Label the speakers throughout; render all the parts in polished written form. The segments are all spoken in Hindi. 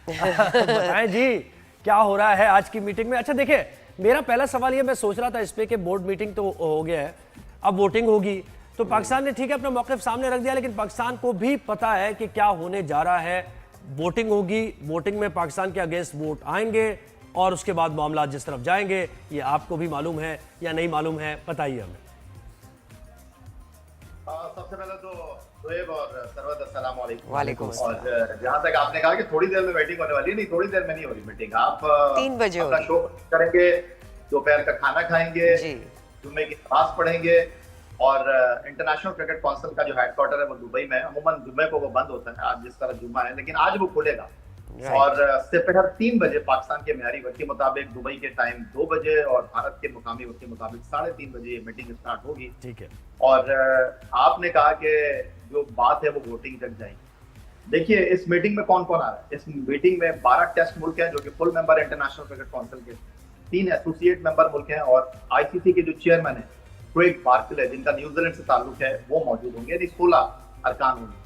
Speaker 1: बताएं जी क्या हो रहा है आज की मीटिंग में। अच्छा देखिए, मेरा पहला सवाल ये, मैं सोच रहा था इस पे कि बोर्ड मीटिंग तो हो गया है, अब वोटिंग होगी, तो पाकिस्तान ने ठीक है अपना मौक़िफ़ सामने रख दिया, लेकिन पाकिस्तान को भी पता है कि क्या होने जा रहा है। वोटिंग होगी, वोटिंग में पाकिस्तान के अगेंस्ट वोट आएंगे और उसके बाद मामला जिस तरफ जाएंगे, ये आपको भी मालूम है या नहीं मालूम है, बताइए हमें।
Speaker 2: सबसे पहले तो शुएब और सरवत अस्सलाम वालेकुम।
Speaker 3: वालेकुम
Speaker 2: और
Speaker 3: अस्सलाम।
Speaker 2: जहाँ तक आपने कहा कि थोड़ी देर में मीटिंग होने वाली है, नहीं थोड़ी देर में नहीं हो रही मीटिंग। आप
Speaker 3: 3 बजे
Speaker 2: अपना
Speaker 3: होगी
Speaker 2: शो करेंगे, दोपहर का खाना खाएंगे,
Speaker 3: जी।
Speaker 2: जुम्मे की नमाज पढ़ेंगे और इंटरनेशनल क्रिकेट काउंसिल का जो हेडक्वार्टर है वो दुबई में है। अमूमन जुम्मे को वो बंद होता है, आज जिस तरह जुम्मा है, लेकिन आज वो खुलेगा। और दोपहर 3 बजे पाकिस्तान के मेयारी वक्त के मुताबिक, दुबई के टाइम 2 बजे और भारत के मुकामी वक्त के मुताबिक 3:30 बजे ये मीटिंग स्टार्ट होगी।
Speaker 1: ठीक है।
Speaker 2: और आपने कहा कि जो बात है वो वोटिंग तक जाएगी। देखिए, इस मीटिंग में कौन कौन आ रहा है। इस मीटिंग में 12 टेस्ट मुल्क हैं जो कि full member international cricket council के, 3 एसोसिएट मेंबर मुल्क हैं और आईसीसी के जो चेयरमैन है क्रेग बार्कले, जिनका न्यूजीलैंड से ताल्लुक है, वो मौजूद होंगे। यानी 16 अरकान होंगे।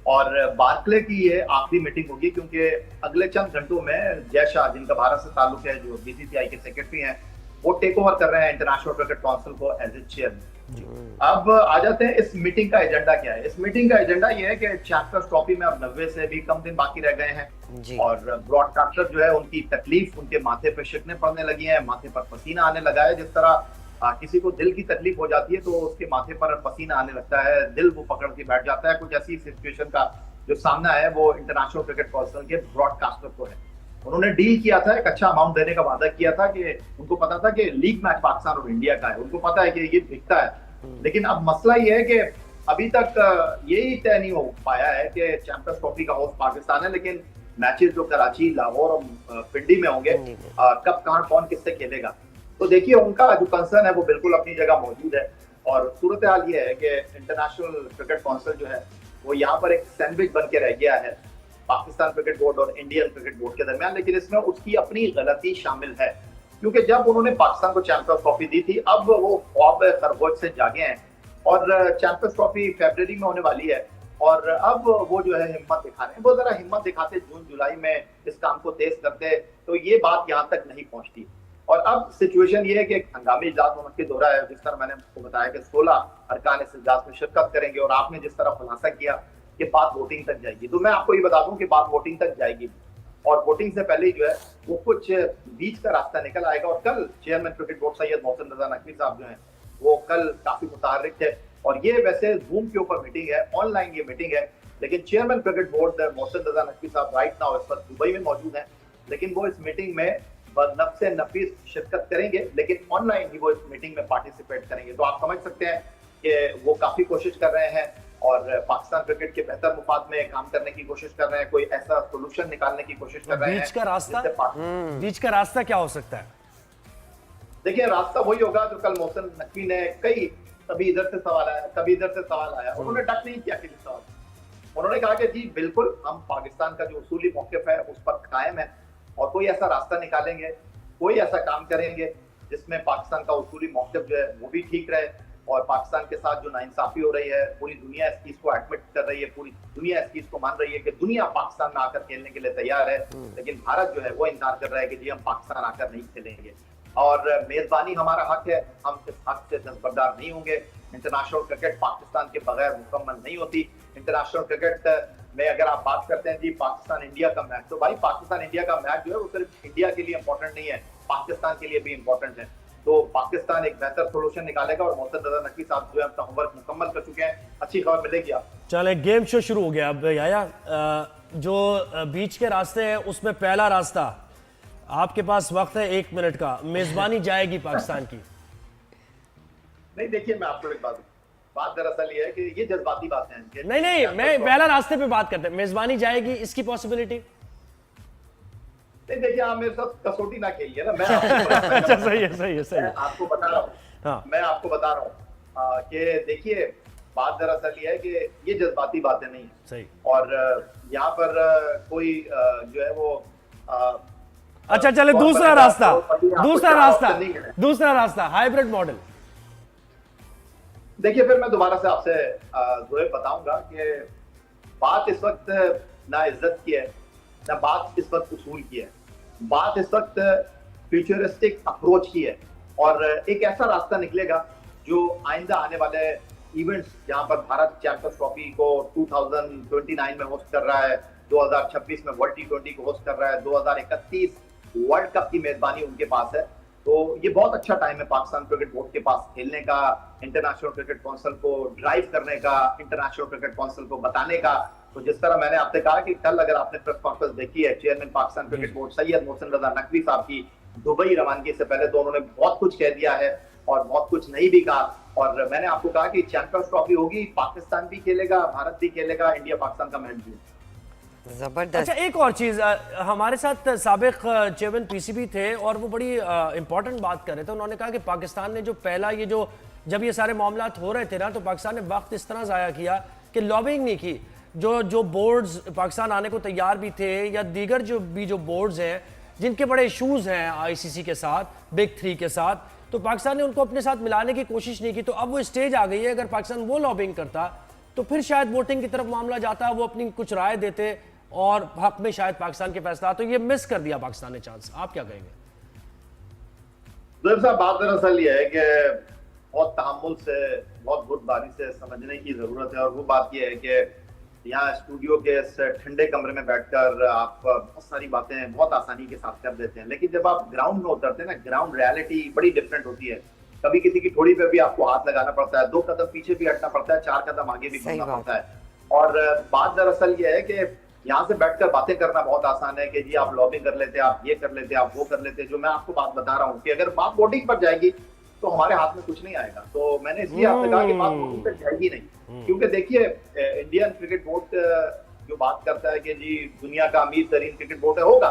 Speaker 2: और बार्कले की ये आखिरी मीटिंग होगी क्योंकि अगले चंद घंटों में जय शाह, जिनका भारत से ताल्लुक है, जो बीसीसीआई के सेक्रेटरी हैं, वो टेक ओवर कर रहे हैं इंटरनेशनल क्रिकेट काउंसिल को एज ए चेयरमैन। अब आ जाते हैं इस मीटिंग का एजेंडा क्या है। इस मीटिंग का एजेंडा ये है कि चैंपियंस ट्रॉफी में अब 90 से भी कम दिन बाकी रह गए हैं और ब्रॉडकास्टर जो है उनकी तकलीफ उनके माथे पर शिकने पड़ने लगी है, माथे पर पसीना आने लगा है। जिस तरह किसी को दिल की तकलीफ हो जाती है तो उसके माथे पर पसीना आने लगता है, दिल वो पकड़ के बैठ जाता है। कुछ ऐसी सिचुएशन का जो सामना है वो इंटरनेशनल क्रिकेट काउंसिल के ब्रॉडकास्टर को है। उन्होंने डील किया था, एक अच्छा अमाउंट देने का वादा किया था कि उनको पता था कि लीग मैच पाकिस्तान और इंडिया का है, उनको पता है कि ये बिकता है। लेकिन अब मसला ये है कि अभी तक यही तय नहीं हो पाया है कि चैंपियंस ट्रॉफी का होस्ट पाकिस्तान है, लेकिन मैचेस जो कराची, लाहौर और पिंडी में होंगे, कब कहां कौन किससे खेलेगा। तो देखिए, उनका जो कंसर्न है वो बिल्कुल अपनी जगह मौजूद है। और सूरत हाल ये है कि इंटरनेशनल क्रिकेट काउंसिल जो है वो यहाँ पर एक सैंडविच बन के रह गया है पाकिस्तान क्रिकेट बोर्ड और इंडियन क्रिकेट बोर्ड के दरमियान। लेकिन इसमें उसकी अपनी गलती शामिल है, क्योंकि जब उन्होंने पाकिस्तान को चैंपियंस ट्रॉफी दी थी, अब वो ख्वाब खरगोश से जागे हैं और चैंपियंस ट्रॉफी फरवरी में होने वाली है। और अब वो जो है हिम्मत दिखा रहे हैं। वो जरा हिम्मत दिखाते, जून जुलाई में इस काम को तेज करते, तो ये बात यहाँ तक नहीं पहुंचती। और अब सिचुएशन ये है कि एक हंगामी इजलास मुनक्किद हो रहा है। जिस तरह मैंने आपको बताया कि 16 अरकान इस इजलास में शिरकत करेंगे और आपने जिस तरह खुलासा किया कि बात वोटिंग तक जाएगी, तो मैं आपको ये बता दूं कि बात वोटिंग तक जाएगी और वोटिंग से पहले जो है वो कुछ बीच का रास्ता निकल आएगा। और कल chairman cricket board Syed Mohsin Raza Naqvi साहब जो है वो कल काफी मुतहर्रिक थे। और ये वैसे जूम के ऊपर मीटिंग है, ऑनलाइन ये मीटिंग है, लेकिन chairman cricket board Mohsin Raza Naqvi साहब राइट नाउ इस वक्त दुबई में मौजूद हैं। लेकिन वो इस मीटिंग में नफ्से नफीस शिरकत करेंगे, लेकिन ऑनलाइन ही वो इस मीटिंग में पार्टिसिपेट करेंगे। तो आप समझ सकते हैं कि वो काफी कोशिश कर रहे हैं और पाकिस्तान क्रिकेट के बेहतर मुफाद में काम करने की कोशिश कर रहे हैं, कोई ऐसा सोल्यूशन निकालने की कोशिश कर रहे हैं।
Speaker 1: बीच का रास्ता क्या हो सकता है?
Speaker 2: देखिए, रास्ता वही होगा जो कल मोहसिन नकवी ने कभी इधर से सवाल आया, कभी इधर से सवाल आया, उन्होंने डक नहीं किया किसी सवाल। उन्होंने कहा कि जी बिल्कुल, हम पाकिस्तान का जो उसूली मौकिफ है उस पर कायम है और कोई ऐसा रास्ता निकालेंगे, कोई ऐसा काम करेंगे जिसमें पाकिस्तान का उसूली मौकिफ जो है वो भी ठीक रहे। और पाकिस्तान के साथ जो नाइंसाफी हो रही है, पूरी दुनिया इस चीज को एडमिट कर रही है, पूरी दुनिया इस चीज को मान रही है कि दुनिया पाकिस्तान में आकर खेलने के लिए तैयार है, लेकिन भारत जो है वो इनकार कर रहा है कि जी हम पाकिस्तान आकर नहीं खेलेंगे। और मेजबानी हमारा हक है, हम इस हक से दस्तबरदार नहीं होंगे। इंटरनेशनल क्रिकेट पाकिस्तान के बगैर मुकम्मल नहीं होती। इंटरनेशनल क्रिकेट में अगर आप बात करते हैं जी पाकिस्तान इंडिया का मैच, तो भाई पाकिस्तान इंडिया का मैच जो है वो सिर्फ इंडिया के लिए इंपॉर्टेंट नहीं है, पाकिस्तान के लिए भी इंपॉर्टेंट है। तो पाकिस्तान एक बेहतर सोल्यूशन निकालेगा और मोहसिन रजा नकवी साहब जो है अपना होमवर्क मुकम्मल कर चुके हैं। अच्छी खबर मिलेगी आप।
Speaker 1: चले, गेम शो शुरू हो गया। अब याया, जो बीच के रास्ते हैं उसमें पहला रास्ता, आपके पास वक्त है 1 मिनट का, मेजबानी जाएगी पाकिस्तान की।
Speaker 2: नहीं, देखिए मैं आपको एक बात दरअसल ये है कि ये जज्बाती बातें हैं।
Speaker 1: नहीं, मैं पहला रास्ते पे बात करते हैं, मेजबानी जाएगी, इसकी पॉसिबिलिटी।
Speaker 2: नहीं, देखिए आप मेरे साथ कसौटी ना खेलिए ना। मैं
Speaker 1: अच्छा, सही है।
Speaker 2: आपको बता रहा हूँ,
Speaker 1: हाँ।
Speaker 2: मैं आपको बता रहा हूँ कि देखिए बात दरअसल ये है कि ये जज्बाती बातें नहीं है।
Speaker 1: सही।
Speaker 2: और यहाँ पर कोई जो है वो
Speaker 1: अच्छा, चले दूसरा रास्ता हाइब्रिड मॉडल।
Speaker 2: देखिए, फिर मैं दोबारा से आपसे जोए बताऊंगा कि बात इस वक्त ना इज्जत की है, ना बात इस वक्त उसूल की है, बात इस वक्त फ्यूचरिस्टिक अप्रोच की है। और एक ऐसा रास्ता निकलेगा जो आइंदा आने वाले इवेंट्स, जहां पर भारत चैंपियंस ट्रॉफी को 2029 में होस्ट कर रहा है, 2026 में वर्ल्ड T20 को होस्ट कर रहा है, 2031 वर्ल्ड कप की मेजबानी उनके पास है। तो ये बहुत अच्छा टाइम है पाकिस्तान क्रिकेट बोर्ड के पास खेलने का, इंटरनेशनल क्रिकेट काउंसिल को ड्राइव करने का, इंटरनेशनल क्रिकेट काउंसिल को बताने का। तो जिस तरह मैंने आपसे कहा कि कल अगर आपने प्रेस कॉन्फ्रेंस देखी है chairman Pakistan cricket board Syed Mohsin Raza Naqvi साहब की दुबई रवानगी से पहले, तो उन्होंने बहुत कुछ कह दिया है और बहुत कुछ नहीं भी कहा। और मैंने आपको कहा कि चैंपियंस ट्रॉफी होगी, पाकिस्तान भी खेलेगा, भारत भी खेलेगा, इंडिया पाकिस्तान का मैच भी।
Speaker 3: जबरदस्त।
Speaker 1: अच्छा, एक और चीज, हमारे साथ साबिक चेयरमैन पीसीबी थे और वो बड़ी इंपॉर्टेंट बात कर रहे थे। उन्होंने कहा कि पाकिस्तान ने जो पहला ये जो जब ये सारे मामला हो रहे थे ना, तो पाकिस्तान ने वक्त इस तरह ज़ाया किया कि लॉबिंग नहीं की। जो बोर्ड्स पाकिस्तान आने को तैयार भी थे, या दीगर जो बोर्ड्स हैं जिनके बड़े इशूज हैं आईसीसी के साथ, बिग 3 के साथ, तो पाकिस्तान ने उनको अपने साथ मिलाने की कोशिश नहीं की। तो अब वो स्टेज आ गई है, अगर पाकिस्तान वो लॉबिंग करता तो फिर शायद वोटिंग की तरफ मामला जाता, वो अपनी कुछ राय देते और हक में शायद पाकिस्तान के फैसला। तो ये मिस कर दिया पाकिस्तान ने चांस। आप क्या कहेंगे?
Speaker 2: साहब, बात दरअसल ये है कि बहुत तहम्मुल से, बहुत बुर्दबारी से समझने की जरूरत है। और वो बात ये है कि यहाँ स्टूडियो के इस ठंडे कमरे में बैठकर आप बहुत सारी बातें बहुत आसानी के साथ कर देते हैं, लेकिन जब आप ग्राउंड में उतरते हैं ना, ग्राउंड रियलिटी बड़ी डिफरेंट होती है। कभी किसी की ठोड़ी पे भी आपको हाथ लगाना पड़ता है, 2 कदम पीछे भी हटना पड़ता है, 4 कदम आगे भी बढ़ना पड़ता है। और बात दरअसल ये है कि यहाँ से बैठकर बातें करना बहुत आसान है कि जी आप लॉबिंग कर लेते, आप ये कर लेते, आप वो कर लेते। जो मैं आपको बात बता रहा हूँ कि अगर बात वोटिंग पर जाएगी तो हमारे हाथ में कुछ नहीं आएगा। तो मैंने इसलिए आपसे कहा कि बात वोटिंग पर जाएगी नहीं, क्योंकि देखिए इंडियन क्रिकेट बोर्ड जो बात करता है कि जी दुनिया का अमीर तरीन क्रिकेट बोर्ड होगा,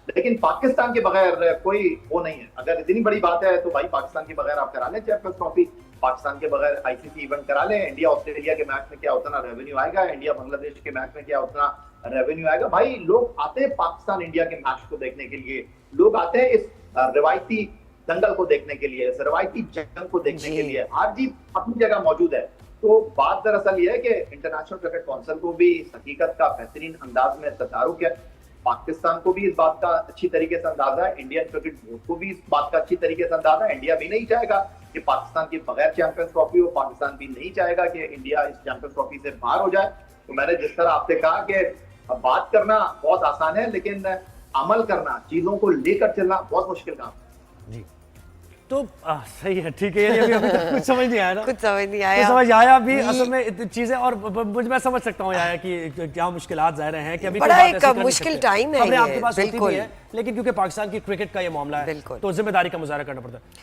Speaker 2: लेकिन पाकिस्तान के बगैर कोई वो नहीं है। अगर इतनी बड़ी बात है तो भाई पाकिस्तान के बगैर आप करा लें चैंपियंस ट्रॉफी, पाकिस्तान के बगैर आईसीसी इवेंट करा लें। इंडिया ऑस्ट्रेलिया के मैच में क्या उतना रेवेन्यू आएगा, इंडिया बांग्लादेश के मैच में क्या उतना रेवेन्यू आएगा। भाई लोग आते हैं पाकिस्तान इंडिया के मैच को देखने के लिए, लोग आते हैं इस रवायती दंगल को देखने के लिए, इस रवायती जंग को देखने के लिए। हार जीत अपनी जगह मौजूद है। तो बात दरअसल ये है कि इंटरनेशनल क्रिकेट काउंसिल को भी इस हकीकत का बेहतरीन अंदाज में तदारुक है, पाकिस्तान को भी इस बात का अच्छी तरीके से अंदाजा है, इंडियन क्रिकेट बोर्ड को भी इस बात का अच्छी तरीके से अंदाजा है। इंडिया भी नहीं चाहेगा कि पाकिस्तान के बगैर चैंपियंस ट्रॉफी हो, पाकिस्तान भी नहीं चाहेगा कि इंडिया इस चैंपियंस ट्रॉफी से बाहर हो जाए। तो मैंने जिस तरह आपसे कहा कि बात करना बहुत आसान है, लेकिन अमल करना, चीजों को लेकर चलना बहुत मुश्किल काम है।
Speaker 1: जी, तो सही है, ठीक है। ये अभी तक कुछ समझ नहीं आया ना,
Speaker 3: कुछ समझ नहीं आया,
Speaker 1: कुछ समझ आया अभी असल में चीजें। और मैं समझ सकता हूँ आया कि क्या मुश्किलात ज़ाहिर हैं कि अभी
Speaker 3: बड़ा एक मुश्किल टाइम है,
Speaker 1: आपके पास होती भी है, लेकिन क्योंकि पाकिस्तान की क्रिकेट का ये मामला है तो जिम्मेदारी का मुजाहरा करना पड़ता है।